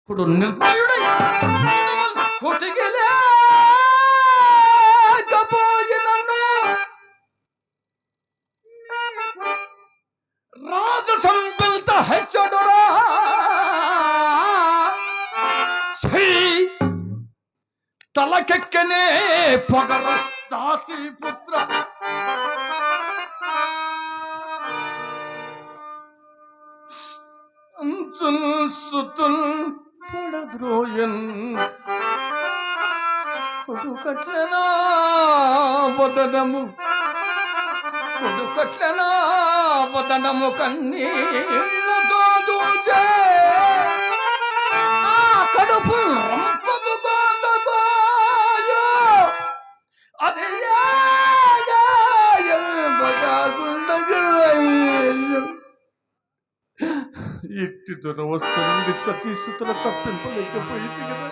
ఇప్పుడు నిర్భయుడై కొటిగిలేకపోయినను రాజ సంబిల్త హెచ్చడురా తలకెక్కనే పొగరు దాసి పుత్ర అంచుల్ సుతుల్ పడద్రోయన్ కొడుకట్లనా వదనము కొడుకట్లనా వదనము కన్నీళ్ళతో దూచే ఆ కడుపు రంపపు కోతకోయో అది ఎట్టి దురవస్థ నుండి సతీసుతుల తప్పింపలేకపోయింది కదా.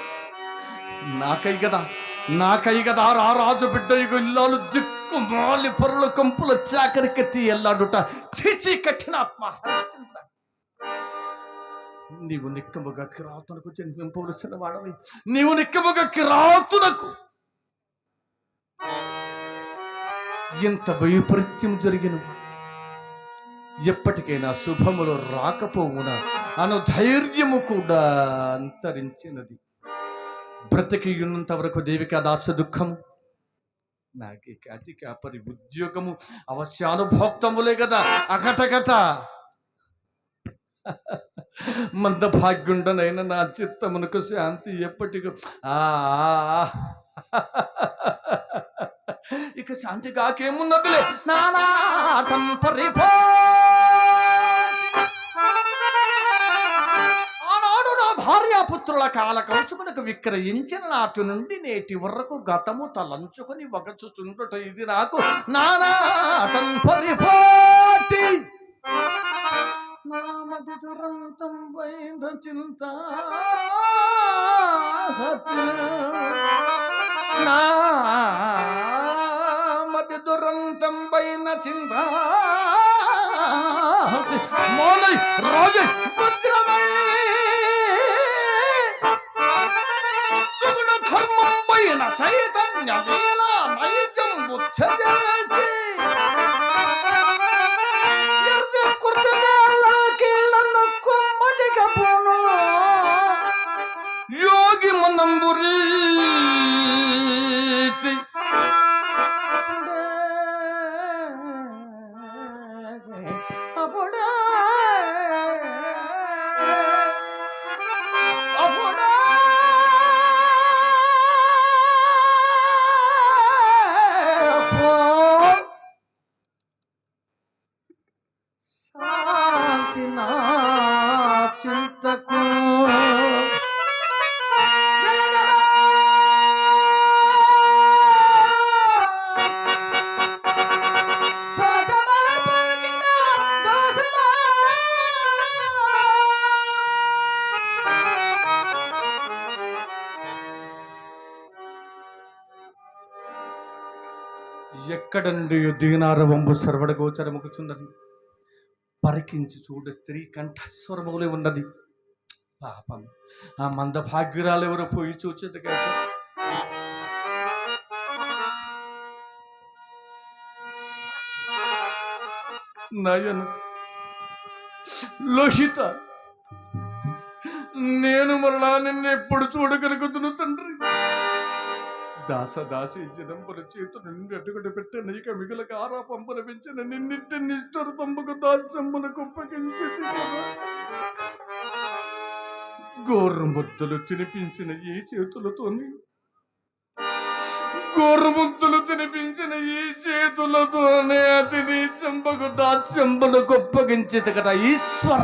నాకై కదా రా రాజు బిడ్డ ఇల్లాలు దిక్కు మాలి పొరల కంపుల చాకరికెత్తి ఎల్లాడుట చీచీ కఠినాత్మ హరిశ్చంద్ర. నీవు నిక్కముగా కిరాతునకు జన్మింపవలసిన వాడవి. నీవు నిక్కముగా కిరాతునకు ఎంత వైపరీత్యం జరిగిన ఎప్పటికైనా శుభములు రాకపోవున అను ధైర్యము కూడా అంతరించినది. బ్రతికి ఉన్నంత వరకు దేవికా దాస దుఃఖము, నాకే కాటి కాపరి ఉద్యోగము అవశ్యానుభోక్తములే కదా. అకటకట మంద భాగ్యుండనైనా నా చిత్తమునకు శాంతి ఎప్పటికీ ఇక శాంతి కాకేమున్నదిలే. నానాటం పరిపో ఆనాడు నా భార్యాపుత్రుల కాల కౌశమునకు విక్రయించిన నాటి నుండి నేటి వరకు గతము తలంచుకుని వగచుచుండుట ఇది నాకు నానాటం పరిపోటి. నామది దురంతం వైద చింత నామది దురంతం వైన చింత మౌనై రాజు వజ్రమై సుగుణ ధర్మం వైన చైతన్య లీల నైజం బుద్ధ చేచి యోగి మనంబురీ శాంతి నా చింతకు ఎక్కడ నుండి దీనారవంబు సర్వడ గోచరముకుచున్నది. పరికించి చూడ స్త్రీ కంఠస్వరములే ఉన్నది. పాపం ఆ మంద భాగ్యురాలు ఎవరో పోయి చూచేది కదా. నయన లోహిత, నేను మరలా నిన్ను ఎప్పుడు చూడగలుగుతును తండ్రి. దాసదాసి జనంబుల చేతు నిన్ను అటుగడు పెట్ట నీక మిగులకు ఆరా పంపున పెంచిన నిన్నింటి నిష్ఠరు తమ్ముకు దాస్యమునకు ఒప్పగించింది కదా. గోర్రు ముద్దలు తినిపించిన ఈ చేతులతోని అతి నీ చెంపకు దాస్యంబునకు ఒప్పగించింది కదా ఈశ్వర.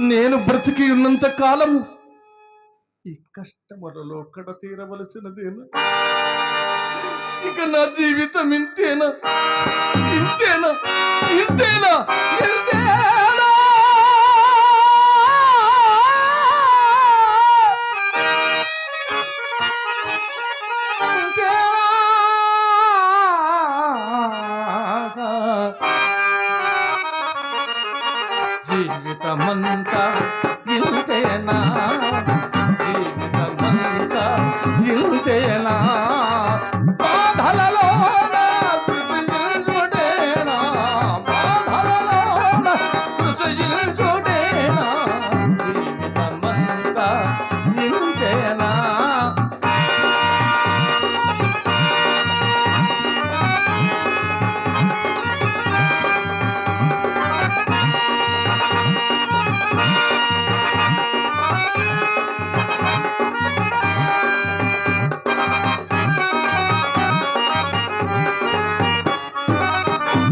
నేను బ్రతికి ఉన్నంత కాలము ఈ కష్టములలో కడ తీరవలసినదేనా? ఇక నా జీవితం ఇంతేనా? ఇంతేనా? ఇంతేనా? ఇంతేనా? జీవితమంతా ఇంతేనా, జీవితమంతా ఇంతేనా, బాధలలోన కృషించుడేనా, బాధలలోన కృషించుడేనా, జీవితమంతా ఇంతేనా.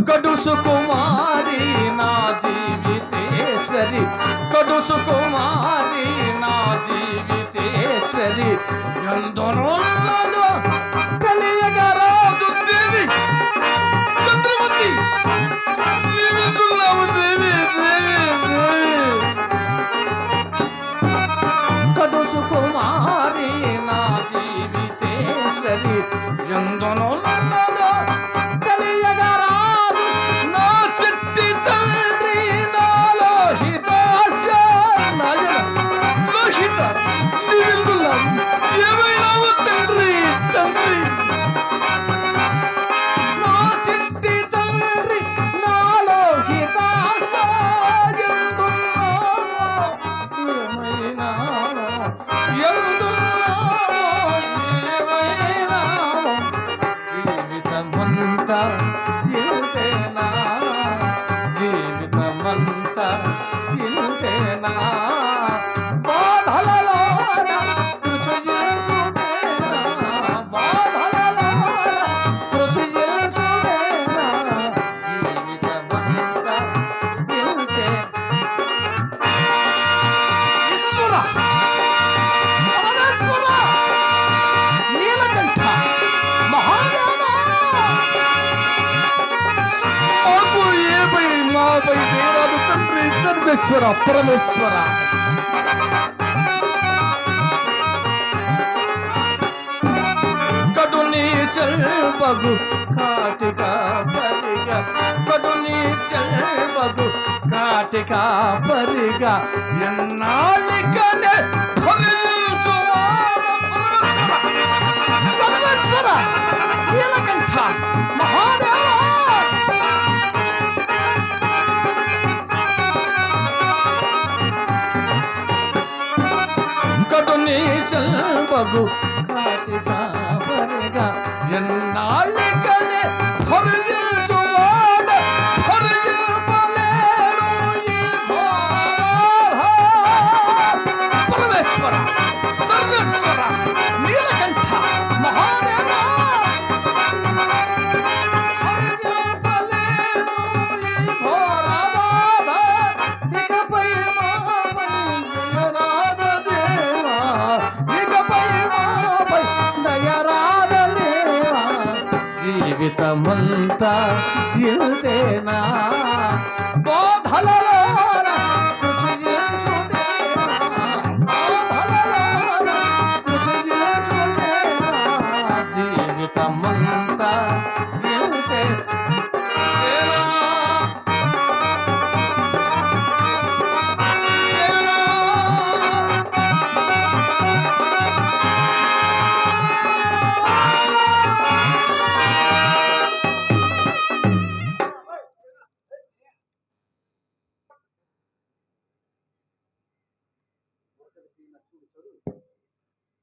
కడుసు కుమారి నా జీవితేశ్వరి, కడుసు కుమారి నా జీవితేశ్వరి, ఎందునున్నదో తెలియగరాదు దేవి చంద్రమతి, నీవెందున్నావు దేవి, దేవి, దేవి. కడుసు కుమారి నా జీవితేశ్వరి, ఎందునున్నదో తెలియగరాదు నా చిట్టి తండ్రి, నా లోహితాశ, లోహిత నీవెందున్నావు, ఏమైనావు తండ్రి, తండ్రి. నా చిట్టి తండ్రి, నా లోహితాశ, ఏమైనావు, ఏమైనావు, జీవితమంతా ఇంతేనా, జీవితమంతా ఇంతేనా, బాధలలోన కృషించుడేనా, బాధలలోన కృషించుడేనా, జీవితమంతా ఇంతే. ఈశ్వర, పరమేశ్వర, నీలకంఠ, మహాదేవా, మాకు ఏపై మాపై దేవాలు తండ్రి సర్వేశ్వర పరమేశ్వర. కడుని చెల్బగు కాటిక పరిగ, కడుని చెల్బగు కాటిక పరిగ, ఎన్నాళ్ళికనే ఫలించువాడ పరమేశ్వర సర్వేశ్వర నీలకంఠ మహాదేవా. కడుని చెల్బగు కాటిక పరిగ, ఎన్నాళ్ళికనే ఫలించువాడ ఫలింపలేను ఈ ఘోరబాధ. పరమేశ్వర సర్వేశ్వర నీలకంఠ మహాదేవా, ఫలింపలేను ఈ ఘోరబాధ, ఇకపై మాపై దయరాద దేవా, ఇకపై మాపై దయరాద దేవా, జీవితమంతా ఇంతేనా, బాధలలోన కృషించుడేనా, బాధలలోన కృషించుడేనా, జీవితమంతా ఇంతేనా.